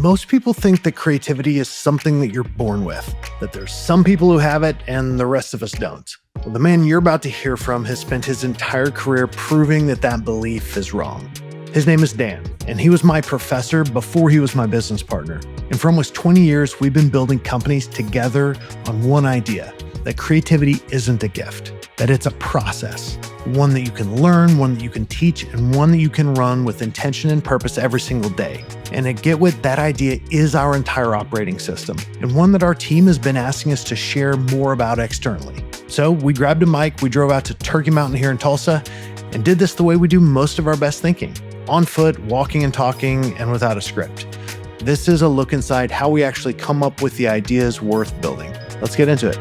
Most people think that creativity is something that you're born with, that there's some people who have it and the rest of us don't. Well, the man you're about to hear from has spent his entire career proving that that belief is wrong. His name is Dan, and he was my professor before he was my business partner. And for almost 20 years, we've been building companies together on one idea, that creativity isn't a gift, that it's a process, one that you can learn, one that you can teach, and one that you can run with intention and purpose every single day. And at Gitwit, that idea is our entire operating system, and one that our team has been asking us to share more about externally. So we grabbed a mic, we drove out to Turkey Mountain here in Tulsa, and did this the way we do most of our best thinking, on foot, walking and talking, and without a script. This is a look inside how we actually come up with the ideas worth building. Let's get into it.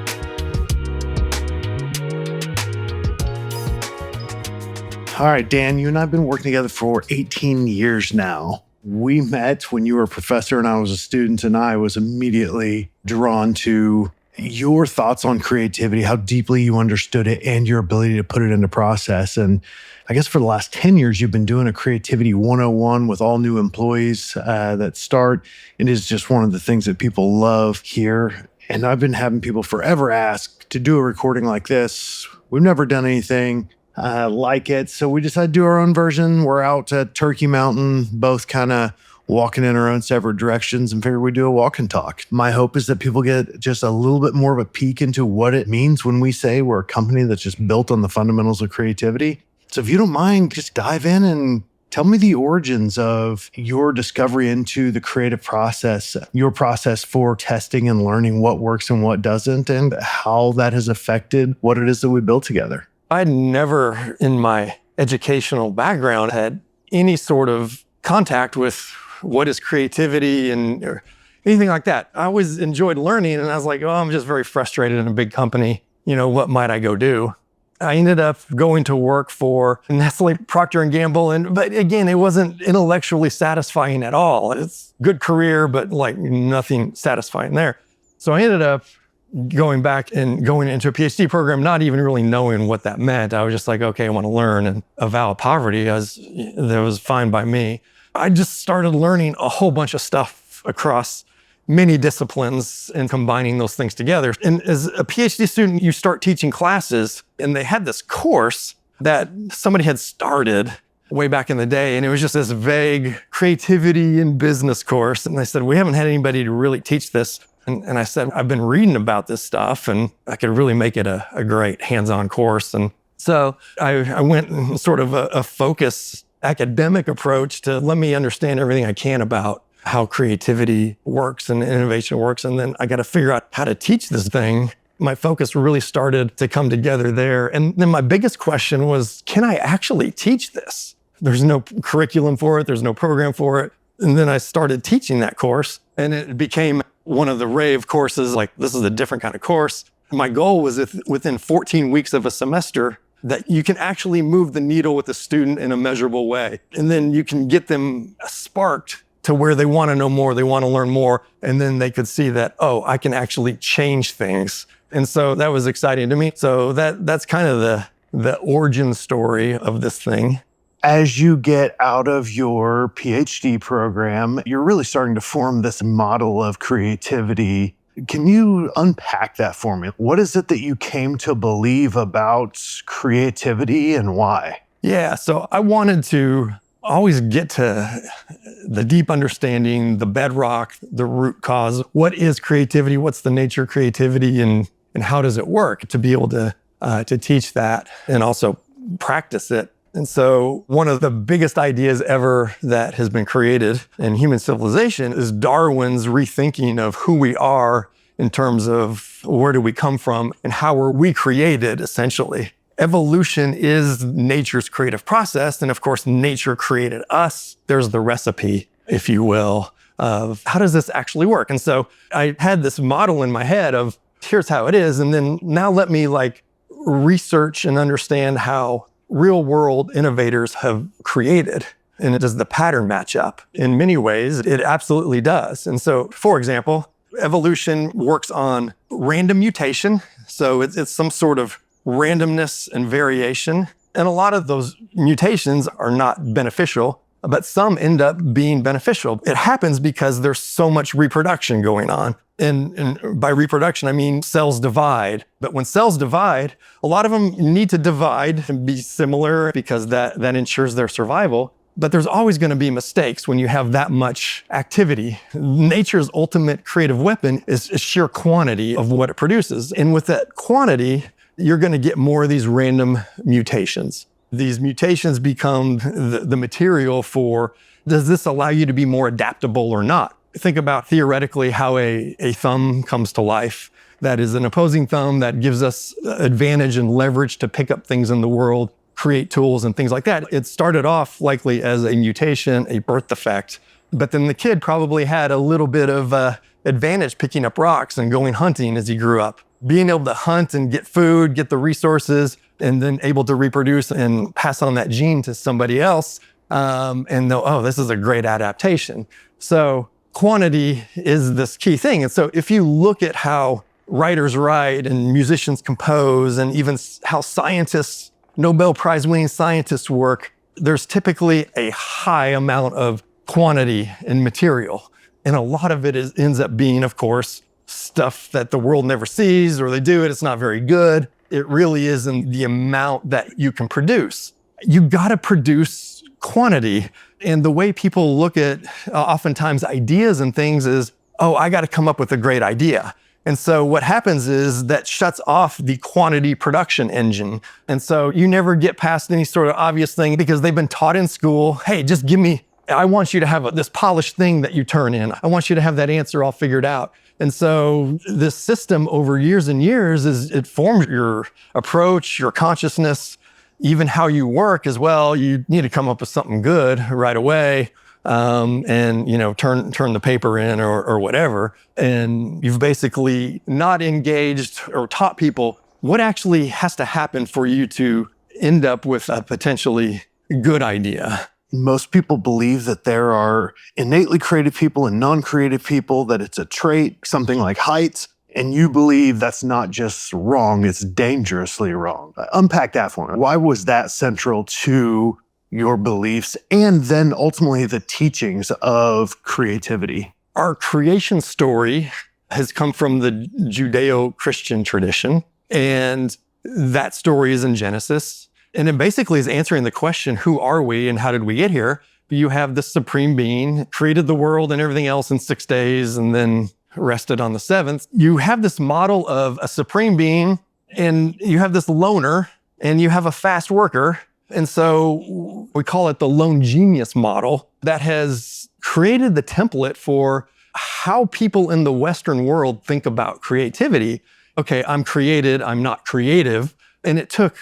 All right, Dan, you and I have been working together for 18 years now. We met when you were a professor and I was a student, and I was immediately drawn to your thoughts on creativity, how deeply you understood it, and your ability to put it into process. And I guess for the last 10 years, you've been doing a Creativity 101 with all new employees that start. It is just one of the things that people love here. And I've been having people forever ask to do a recording like this. We've never done anything like it. So we decided to do our own version. We're out at Turkey Mountain, both kind of walking in our own separate directions, and figured we'd do a walk and talk. My hope is that people get just a little bit more of a peek into what it means when we say we're a company that's just built on the fundamentals of creativity. So if you don't mind, just dive in and tell me the origins of your discovery into the creative process, your process for testing and learning what works and what doesn't, and how that has affected what it is that we build together. I'd never, in my educational background, had any sort of contact with what is creativity or anything like that. I always enjoyed learning, and I was like, oh, I'm just very frustrated in a big company. What might I go do? I ended up going to work for Nestle, Procter & Gamble, but again, it wasn't intellectually satisfying at all. It's a good career, but like nothing satisfying there. So I ended up going back and going into a PhD program, not even really knowing what that meant. I was just like, okay, I want to learn, and avow poverty, as that was fine by me. I just started learning a whole bunch of stuff across many disciplines and combining those things together. And as a PhD student, you start teaching classes, and they had this course that somebody had started way back in the day, and it was just this vague creativity in business course. And they said, we haven't had anybody to really teach this. And I said, I've been reading about this stuff, and I could really make it a great hands-on course. And so I went in sort of a focused academic approach to let me understand everything I can about how creativity works and innovation works. And then I got to figure out how to teach this thing. My focus really started to come together there. And then my biggest question was, can I actually teach this? There's no curriculum for it. There's no program for it. And then I started teaching that course, and it became one of the rave courses. Like, this is a different kind of course. My goal was within 14 weeks of a semester that you can actually move the needle with the student in a measurable way. And then you can get them sparked to where they want to know more, they want to learn more, and then they could see that, oh, I can actually change things. And so that was exciting to me. So that's kind of the origin story of this thing. As you get out of your PhD program, you're really starting to form this model of creativity. Can you unpack that for me? What is it that you came to believe about creativity and why? Yeah, so I wanted to always get to the deep understanding, the bedrock, the root cause. What is creativity? What's the nature of creativity, and how does it work? To be able to teach that and also practice it. And so one of the biggest ideas ever that has been created in human civilization is Darwin's rethinking of who we are in terms of where do we come from and how were we created, essentially. Evolution is nature's creative process. And of course, nature created us. There's the recipe, if you will, of how does this actually work? And so I had this model in my head of here's how it is. And then now let me research and understand how real world innovators have created. And does the pattern match up? In many ways, it absolutely does. And so, for example, evolution works on random mutation. So it's some sort of randomness and variation. And a lot of those mutations are not beneficial. but some end up being beneficial. It happens because there's so much reproduction going on. And by reproduction, I mean cells divide. But when cells divide, a lot of them need to divide and be similar because that ensures their survival. But there's always going to be mistakes when you have that much activity. Nature's ultimate creative weapon is sheer quantity of what it produces. And with that quantity, you're going to get more of these random mutations. These mutations become the material for, does this allow you to be more adaptable or not? Think about theoretically how a thumb comes to life. That is an opposing thumb that gives us advantage and leverage to pick up things in the world, create tools and things like that. It started off likely as a mutation, a birth defect, but then the kid probably had a little bit of advantage picking up rocks and going hunting as he grew up. Being able to hunt and get food, get the resources, and then able to reproduce and pass on that gene to somebody else. And they'll, oh, this is a great adaptation. So quantity is this key thing. And so if you look at how writers write and musicians compose and even how scientists, Nobel Prize winning scientists work, there's typically a high amount of quantity and material. And a lot of it ends up being, of course, stuff that the world never sees, or they do it, it's not very good. It really isn't the amount that you can produce. You gotta produce quantity. And the way people look at oftentimes ideas and things is, oh, I gotta come up with a great idea. And so what happens is that shuts off the quantity production engine. And so you never get past any sort of obvious thing because they've been taught in school, hey, just give me, I want you to have this polished thing that you turn in. I want you to have that answer all figured out. And so this system over years and years it forms your approach, your consciousness, even how you work as well. You need to come up with something good right away. And turn the paper in or whatever. And you've basically not engaged or taught people what actually has to happen for you to end up with a potentially good idea. Most people believe that there are innately creative people and non-creative people, that it's a trait, something like height. And you believe that's not just wrong, it's dangerously wrong. Unpack that for me. Why was that central to your beliefs and then ultimately the teachings of creativity? Our creation story has come from the Judeo-Christian tradition, and that story is in Genesis. And it basically is answering the question, who are we and how did we get here? You have the supreme being, created the world and everything else in 6 days and then rested on the 7th. You have this model of a supreme being, and you have this loner, and you have a fast worker. And so we call it the lone genius model that has created the template for how people in the Western world think about creativity. Okay, I'm created, I'm not creative. And it took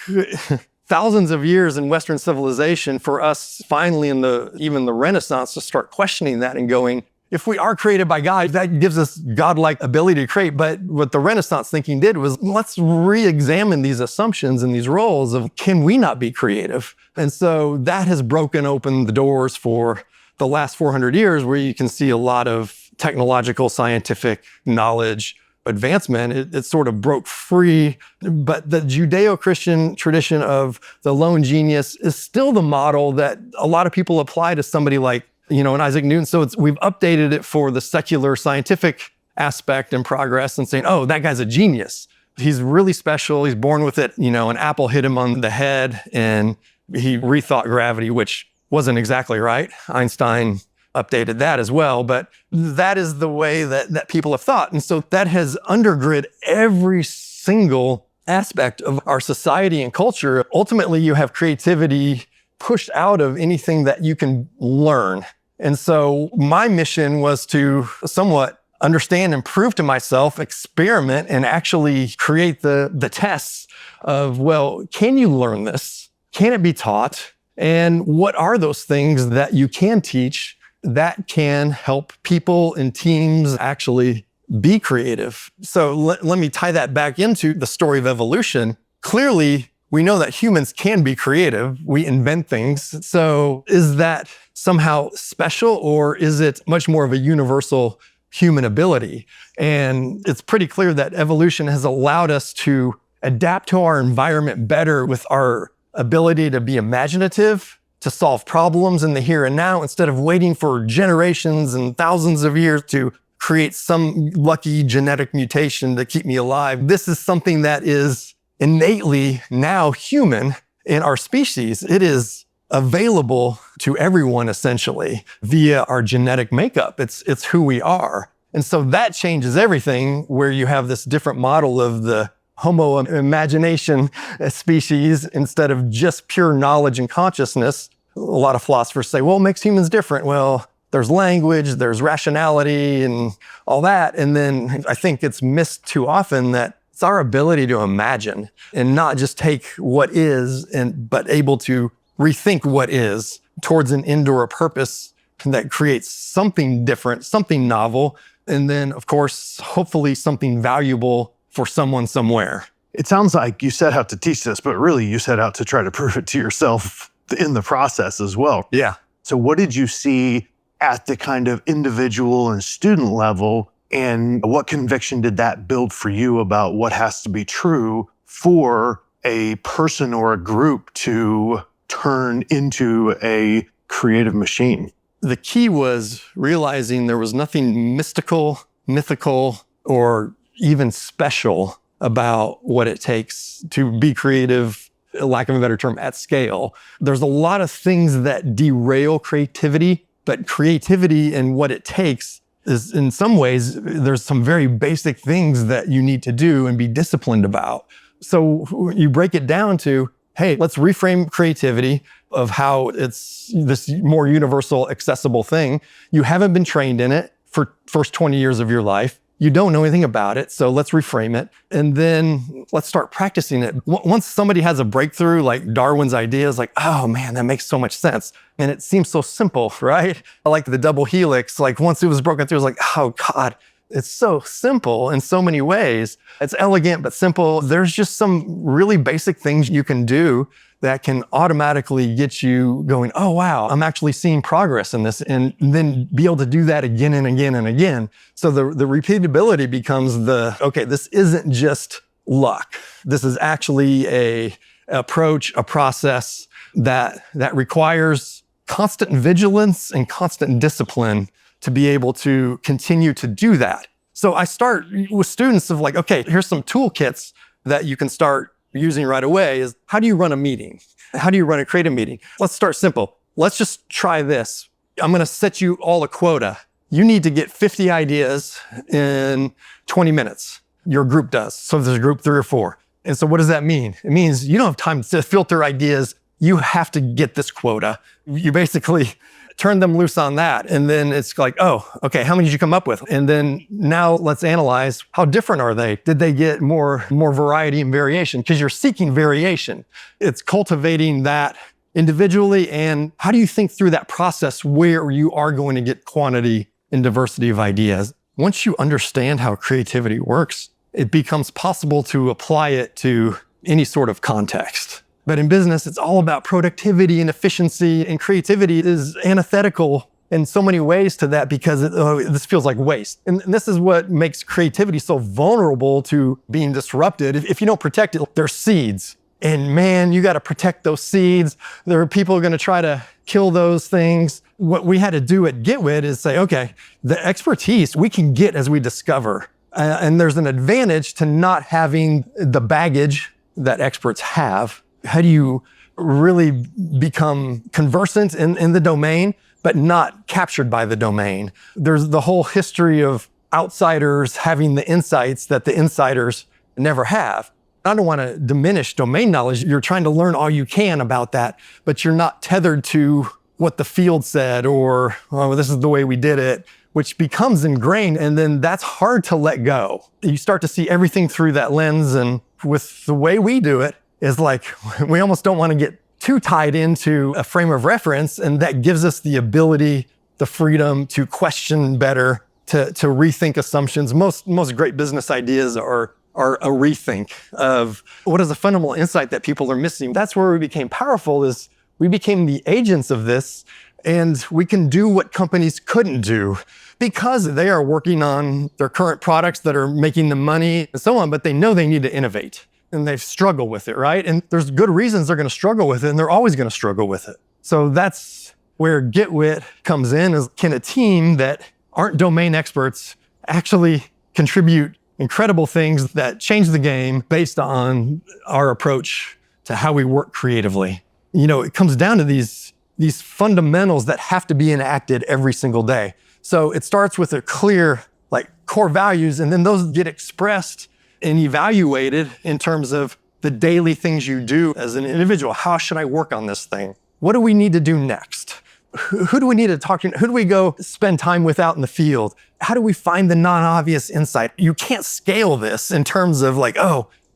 thousands of years in Western civilization for us finally in even the Renaissance to start questioning that and going, if we are created by God, that gives us godlike ability to create. But what the Renaissance thinking did was, let's re-examine these assumptions and these roles of, can we not be creative? And so that has broken open the doors for the last 400 years, where you can see a lot of technological, scientific knowledge advancement. It sort of broke free. But the Judeo-Christian tradition of the lone genius is still the model that a lot of people apply to somebody like an Isaac Newton. So we've updated it for the secular scientific aspect and progress and saying, oh, that guy's a genius. He's really special. He's born with it. An apple hit him on the head and he rethought gravity, which wasn't exactly right. Einstein updated that as well. But that is the way that people have thought. And so that has undergrid every single aspect of our society and culture. Ultimately, you have creativity pushed out of anything that you can learn. And so my mission was to somewhat understand and prove to myself, experiment, and actually create the tests of, well, can you learn this? Can it be taught? And what are those things that you can teach that can help people and teams actually be creative? So let me tie that back into the story of evolution. Clearly, we know that humans can be creative. We invent things. So is that somehow special, or is it much more of a universal human ability? And it's pretty clear that evolution has allowed us to adapt to our environment better with our ability to be imaginative to solve problems in the here and now instead of waiting for generations and thousands of years to create some lucky genetic mutation to keep me alive. This is something that is innately now human in our species. It is available to everyone essentially via our genetic makeup. It's who we are. And so that changes everything, where you have this different model of the Homo imagination species instead of just pure knowledge and consciousness. A lot of philosophers say, well, what makes humans different? Well, there's language, there's rationality and all that. And then I think it's missed too often that it's our ability to imagine and not just take what is, but able to rethink what is towards an end or a purpose that creates something different, something novel. And then, of course, hopefully something valuable for someone somewhere. It sounds like you set out to teach this, but really you set out to try to prove it to yourself in the process as well. Yeah. So what did you see at the kind of individual and student level, and what conviction did that build for you about what has to be true for a person or a group to turn into a creative machine? The key was realizing there was nothing mystical, mythical, or even special about what it takes to be creative, lack of a better term, at scale. There's a lot of things that derail creativity, but creativity and what it takes is, in some ways, there's some very basic things that you need to do and be disciplined about. So you break it down to, hey, let's reframe creativity of how it's this more universal, accessible thing. You haven't been trained in it for first 20 years of your life. You don't know anything about it, so let's reframe it. And then let's start practicing it. Once somebody has a breakthrough, like Darwin's idea is like, oh man, that makes so much sense. And it seems so simple, right? I like the double helix. Like once it was broken through, it was like, oh God, it's so simple in so many ways. It's elegant, but simple. There's just some really basic things you can do that can automatically get you going, oh, wow, I'm actually seeing progress in this, and then be able to do that again and again and again. So the repeatability becomes okay, this isn't just luck. This is actually a approach, a process that requires constant vigilance and constant discipline to be able to continue to do that. So I start with students of like, okay, here's some toolkits that you can start using right away. Is how do you run a meeting? How do you create a meeting? Let's start simple. Let's just try this. I'm going to set you all a quota. You need to get 50 ideas in 20 minutes. Your group does. So there's a group 3 or 4. And so what does that mean? It means you don't have time to filter ideas. You have to get this quota. You basically turn them loose on that. And then it's like, oh, okay, how many did you come up with? And then now let's analyze, how different are they? Did they get more variety and variation? Because you're seeking variation. It's cultivating that individually. And how do you think through that process where you are going to get quantity and diversity of ideas? Once you understand how creativity works, it becomes possible to apply it to any sort of context. But in business, it's all about productivity and efficiency, and creativity is antithetical in so many ways to that because this feels like waste. And this is what makes creativity so vulnerable to being disrupted. If you don't protect it, they're seeds. And man, you got to protect those seeds. There are people who are going to try to kill those things. What we had to do at Gitwit is say, okay, the expertise we can get as we discover. And there's an advantage to not having the baggage that experts have. How do you really become conversant in the domain, but not captured by the domain? There's the whole history of outsiders having the insights that the insiders never have. I don't want to diminish domain knowledge. You're trying to learn all you can about that, but you're not tethered to what the field said or, oh, this is the way we did it, which becomes ingrained. And then that's hard to let go. You start to see everything through that lens. And with the way we do it, is like, we almost don't want to get too tied into a frame of reference. And that gives us the ability, the freedom to question better, to rethink assumptions. Most great business ideas are a rethink of what is a fundamental insight that people are missing. That's where we became powerful, is we became the agents of this, and we can do what companies couldn't do because they are working on their current products that are making them money and so on, but they know they need to innovate. And they struggle with it, right? And there's good reasons they're going to struggle with it, and they're always going to struggle with it. So that's where Gitwit comes in. Is can a team that aren't domain experts actually contribute incredible things that change the game based on our approach to how we work creatively? It comes down to these fundamentals that have to be enacted every single day. So it starts with a clear, core values, and then those get expressed and evaluated in terms of the daily things you do as an individual. How should I work on this thing? What do we need to do next? Who do we need to talk to? Who do we go spend time with out in the field? How do we find the non-obvious insight? You can't scale this in terms of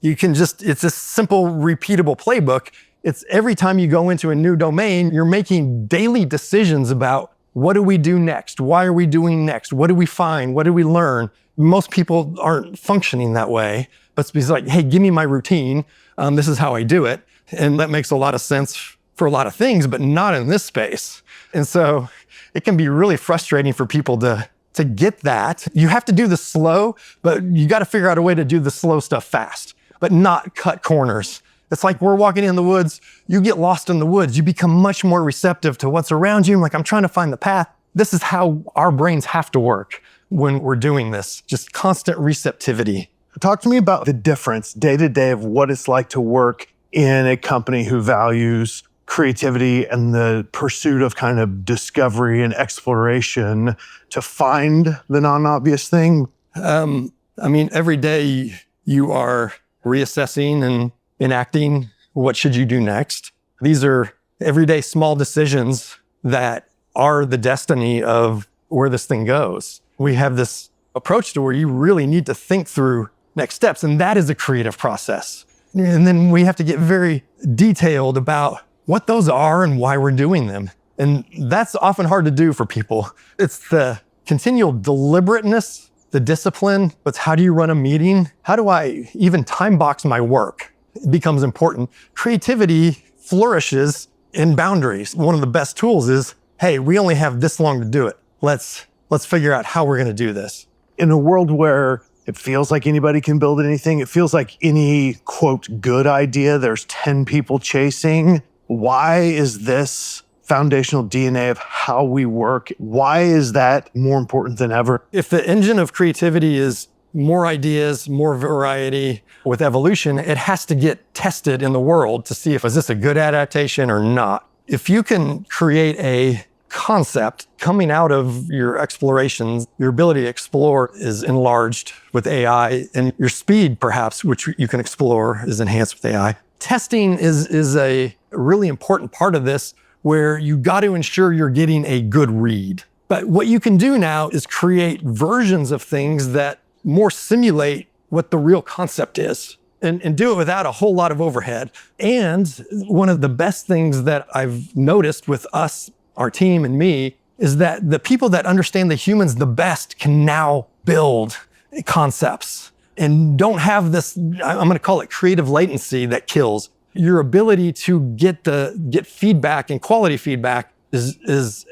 it's a simple, repeatable playbook. It's every time you go into a new domain, you're making daily decisions about what do we do next? Why are we doing next? What do we find? What do we learn? Most people aren't functioning that way, but it's like, hey, give me my routine. This is how I do it. And that makes a lot of sense for a lot of things, but not in this space. And so it can be really frustrating for people to get that. You have to do the slow, but you got to figure out a way to do the slow stuff fast, but not cut corners. It's like we're walking in the woods. You get lost in the woods. You become much more receptive to what's around you. I'm trying to find the path. This is how our brains have to work when we're doing this. Just constant receptivity. Talk to me about the difference day to day of what it's like to work in a company who values creativity and the pursuit of kind of discovery and exploration to find the non-obvious thing. Every day you are reassessing and enacting what should you do next. These are everyday small decisions that are the destiny of where this thing goes. We have this approach to where you really need to think through next steps, and that is a creative process. And then we have to get very detailed about what those are and why we're doing them. And that's often hard to do for people. It's the continual deliberateness, the discipline. But how do you run a meeting? How do I even time box my work? It becomes important. Creativity flourishes in boundaries. One of the best tools is, hey, we only have this long to do it. Let's figure out how we're going to do this. In a world where it feels like anybody can build anything, it feels like any, quote, good idea, there's 10 people chasing. Why is this foundational DNA of how we work? Why is that more important than ever? If the engine of creativity is more ideas, more variety with evolution, it has to get tested in the world to see is this a good adaptation or not. If you can create a concept coming out of your explorations, your ability to explore is enlarged with AI, and your speed, perhaps, which you can explore, is enhanced with AI. Testing is a really important part of this, where you got to ensure you're getting a good read. But what you can do now is create versions of things that more simulate what the real concept is, and do it without a whole lot of overhead. And one of the best things that I've noticed with us, our team and me, is that the people that understand the humans the best can now build concepts and don't have this, I'm going to call it creative latency, that kills. Your ability to get feedback and quality feedback is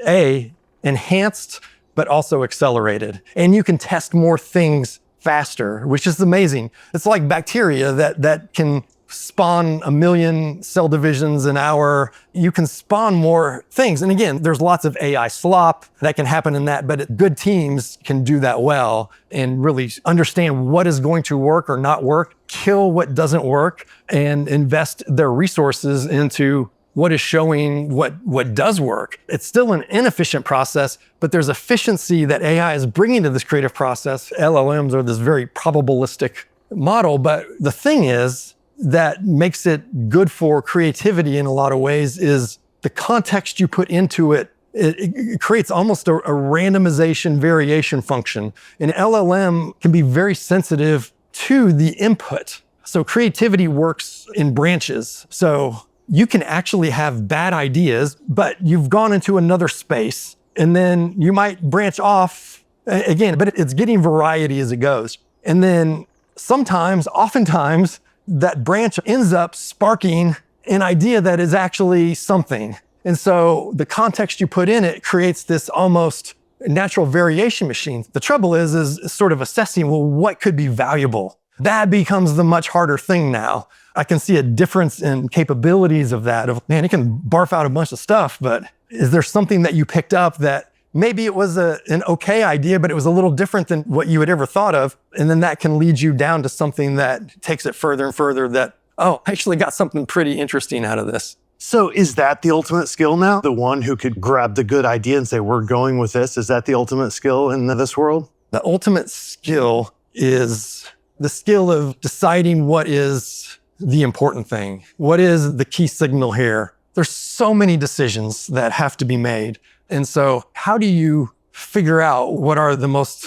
enhanced, but also accelerated. And you can test more things faster, which is amazing. It's like bacteria that can spawn 1 million cell divisions an hour. You can spawn more things. And again, there's lots of AI slop that can happen in that, but good teams can do that well and really understand what is going to work or not work, kill what doesn't work, and invest their resources into what is showing what does work. It's still an inefficient process, but there's efficiency that AI is bringing to this creative process. LLMs are this very probabilistic model, but the thing is, that makes it good for creativity in a lot of ways is the context you put into it. It creates almost a randomization variation function. An LLM can be very sensitive to the input. So creativity works in branches. So you can actually have bad ideas, but you've gone into another space, and then you might branch off again, but it's getting variety as it goes. And then oftentimes, that branch ends up sparking an idea that is actually something. And so the context you put in it creates this almost natural variation machine. The trouble is sort of assessing, well, what could be valuable? That becomes the much harder thing now. I can see a difference in capabilities of that. Of man, it can barf out a bunch of stuff, but is there something that you picked up that maybe it was an okay idea, but it was a little different than what you had ever thought of? And then that can lead you down to something that takes it further and further that, oh, I actually got something pretty interesting out of this. So is that the ultimate skill now? The one who could grab the good idea and say, we're going with this? Is that the ultimate skill in this world? The ultimate skill is the skill of deciding what is the important thing. What is the key signal here? There's so many decisions that have to be made. And so how do you figure out what are the most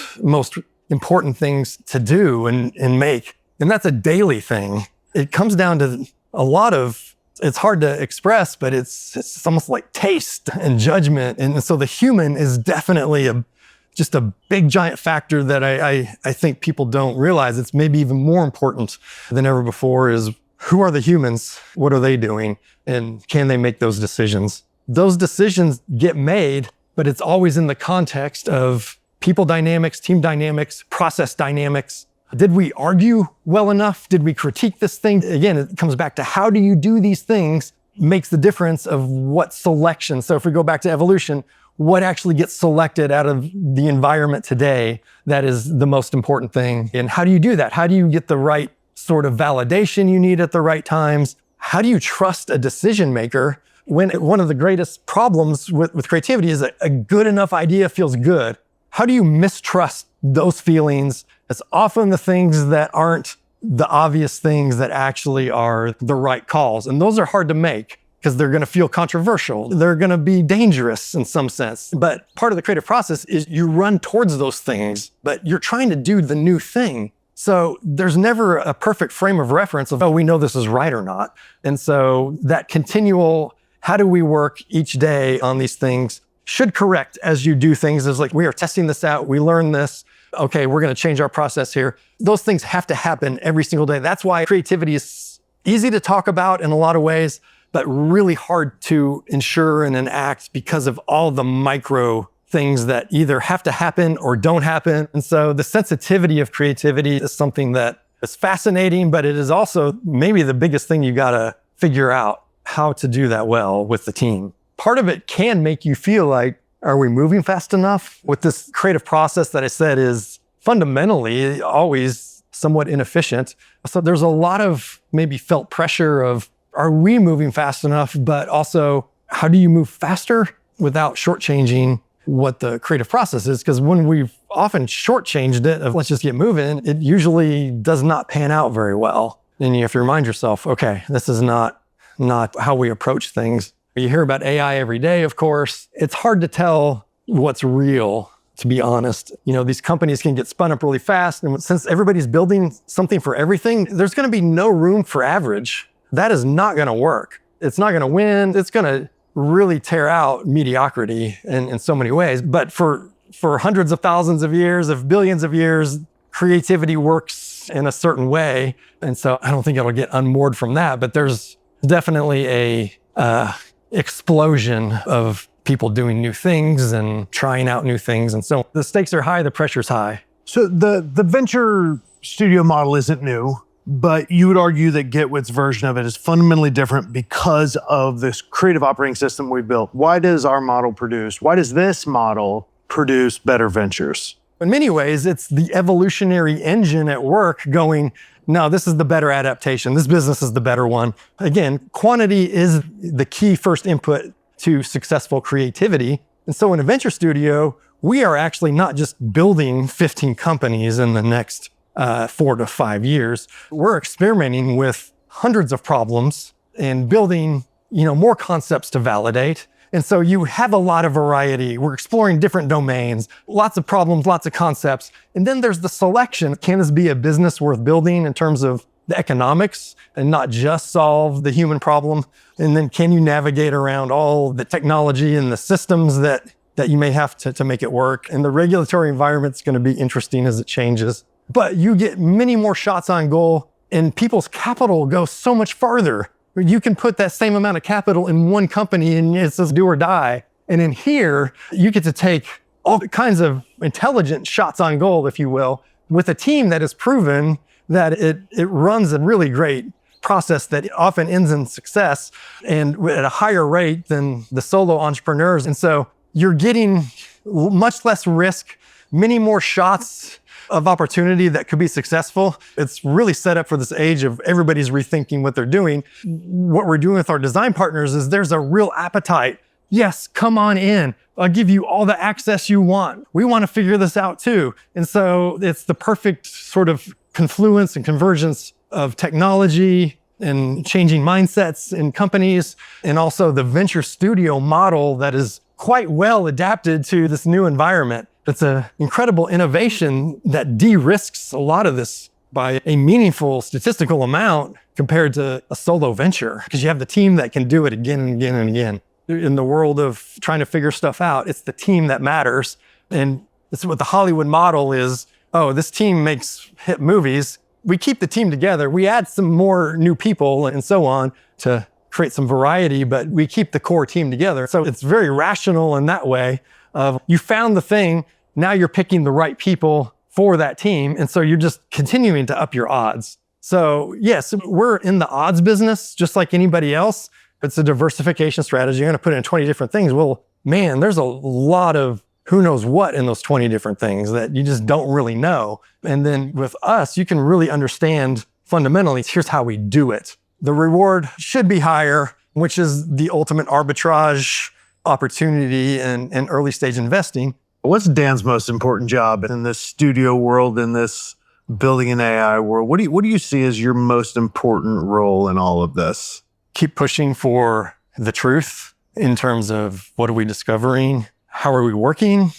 important things to do and make? And that's a daily thing. It comes down to a lot of, it's hard to express, but it's almost like taste and judgment. And so the human is definitely just a big giant factor that I think people don't realize. It's maybe even more important than ever before is who are the humans? What are they doing? And can they make those decisions? Those decisions get made, but it's always in the context of people dynamics, team dynamics, process dynamics. Did we argue well enough? Did we critique this thing? Again, it comes back to how do you do these things makes the difference of what selection. So if we go back to evolution, what actually gets selected out of the environment today that is the most important thing? And how do you do that? How do you get the right sort of validation you need at the right times? How do you trust a decision maker when one of the greatest problems with creativity is a good enough idea feels good? How do you mistrust those feelings? It's often the things that aren't the obvious things that actually are the right calls. And those are hard to make because they're going to feel controversial. They're going to be dangerous in some sense. But part of the creative process is you run towards those things, but you're trying to do the new thing. So there's never a perfect frame of reference of, oh, we know this is right or not. And so that continual, how do we work each day on these things should correct as you do things. Is like, we are testing this out. We learn this. Okay, we're going to change our process here. Those things have to happen every single day. That's why creativity is easy to talk about in a lot of ways, but really hard to ensure and enact because of all the micro things that either have to happen or don't happen. And so the sensitivity of creativity is something that is fascinating, but it is also maybe the biggest thing you got to figure out how to do that well with the team. Part of it can make you feel like, are we moving fast enough? With this creative process that I said is fundamentally always somewhat inefficient. So there's a lot of maybe felt pressure of, are we moving fast enough? But also, how do you move faster without shortchanging what the creative process is? Because when we've often shortchanged it of let's just get moving, it usually does not pan out very well. And you have to remind yourself, okay, this is not how we approach things. You hear about AI every day, of course. It's hard to tell what's real, to be honest. You know, these companies can get spun up really fast. And since everybody's building something for everything, there's going to be no room for average. That is not going to work. It's not going to win. It's going to really tear out mediocrity in so many ways. But for hundreds of thousands of years, of billions of years, creativity works in a certain way. And so I don't think it'll get unmoored from that. But there's definitely a explosion of people doing new things and trying out new things. And so the stakes are high, the pressure's high. So the venture studio model isn't new, but you would argue that Gitwit's version of it is fundamentally different because of this creative operating system we built. Why does this model produce better ventures? In many ways, it's the evolutionary engine at work going, no, this is the better adaptation. This business is the better one. Again, quantity is the key first input to successful creativity. And so in a venture studio, we are actually not just building 15 companies in the next 4 to 5 years. We're experimenting with hundreds of problems and building, more concepts to validate. And so you have a lot of variety. We're exploring different domains, lots of problems, lots of concepts. And then there's the selection. Can this be a business worth building in terms of the economics and not just solve the human problem? And then can you navigate around all the technology and the systems that you may have to make it work? And the regulatory environment's going to be interesting as it changes. But you get many more shots on goal and people's capital goes so much farther. You can put that same amount of capital in one company and it says do or die. And in here, you get to take all kinds of intelligent shots on goal, if you will, with a team that has proven that it runs a really great process that often ends in success and at a higher rate than the solo entrepreneurs. And so you're getting much less risk, many more shots of opportunity that could be successful. It's really set up for this age of everybody's rethinking what they're doing. What we're doing with our design partners is there's a real appetite. Yes, come on in. I'll give you all the access you want. We want to figure this out too. And so it's the perfect sort of confluence and convergence of technology and changing mindsets in companies, and also the venture studio model that is quite well adapted to this new environment. It's an incredible innovation that de-risks a lot of this by a meaningful statistical amount compared to a solo venture, because you have the team that can do it again and again and again. In the world of trying to figure stuff out, it's the team that matters. And it's what the Hollywood model is. Oh, this team makes hit movies. We keep the team together. We add some more new people and so on to create some variety, but we keep the core team together. So it's very rational in that way of you found the thing, now you're picking the right people for that team. And so you're just continuing to up your odds. So yes, we're in the odds business, just like anybody else. It's a diversification strategy. You're going to put in 20 different things. Well, man, there's a lot of who knows what in those 20 different things that you just don't really know. And then with us, you can really understand fundamentally, here's how we do it. The reward should be higher, which is the ultimate arbitrage opportunity in early stage investing. What's Dan's most important job in this studio world, in this building an AI world? What do you see as your most important role in all of this? Keep pushing for the truth in terms of what are we discovering? How are we working?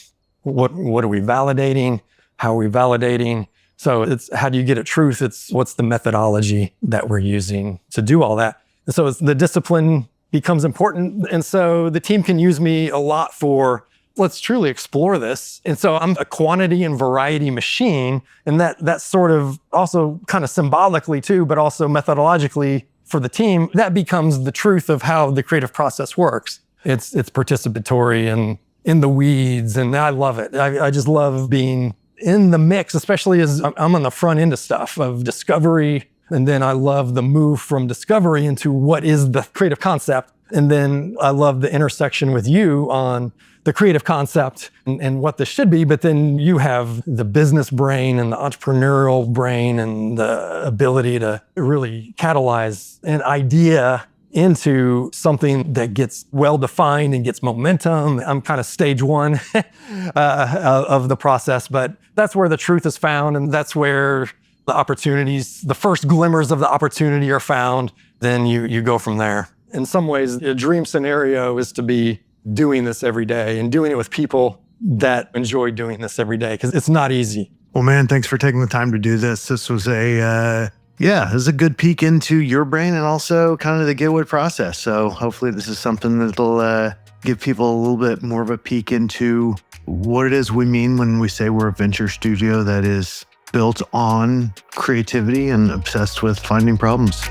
What are we validating? How are we validating? So it's how do you get at truth? It's what's the methodology that we're using to do all that? And so the discipline becomes important. And so the team can use me a lot for, let's truly explore this. And so I'm a quantity and variety machine. And that's sort of also kind of symbolically too, but also methodologically for the team, that becomes the truth of how the creative process works. It's participatory and in the weeds, and I love it. I just love being in the mix, especially as I'm on the front end of stuff, of discovery. And then I love the move from discovery into what is the creative concept. And then I love the intersection with you on the creative concept and what this should be. But then you have the business brain and the entrepreneurial brain and the ability to really catalyze an idea into something that gets well-defined and gets momentum. I'm kind of stage one of the process, but that's where the truth is found. And that's where the opportunities, the first glimmers of the opportunity are found. Then you go from there. In some ways, a dream scenario is to be doing this every day and doing it with people that enjoy doing this every day, because it's not easy. Well, man, thanks for taking the time to do this. This was this is a good peek into your brain and also kind of the Gitwit process. So hopefully this is something that'll give people a little bit more of a peek into what it is we mean when we say we're a venture studio that is built on creativity and obsessed with finding problems.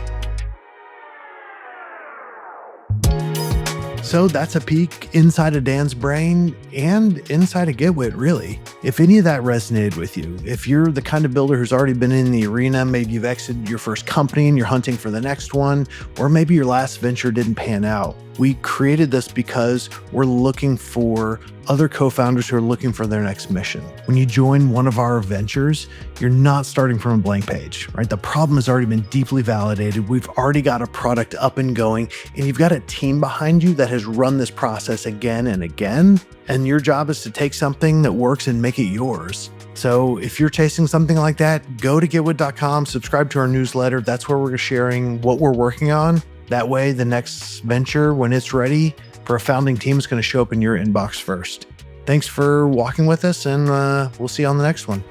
So that's a peek inside of Dan's brain and inside of Gitwit, really. If any of that resonated with you, if you're the kind of builder who's already been in the arena, maybe you've exited your first company and you're hunting for the next one, or maybe your last venture didn't pan out. We created this because we're looking for other co-founders who are looking for their next mission. When you join one of our ventures, you're not starting from a blank page, right? The problem has already been deeply validated. We've already got a product up and going, and you've got a team behind you that has run this process again and again. And your job is to take something that works and make it yours. So if you're chasing something like that, go to gitwit.com, subscribe to our newsletter. That's where we're sharing what we're working on. That way, the next venture, when it's ready for a founding team, is going to show up in your inbox first. Thanks for walking with us, and we'll see you on the next one.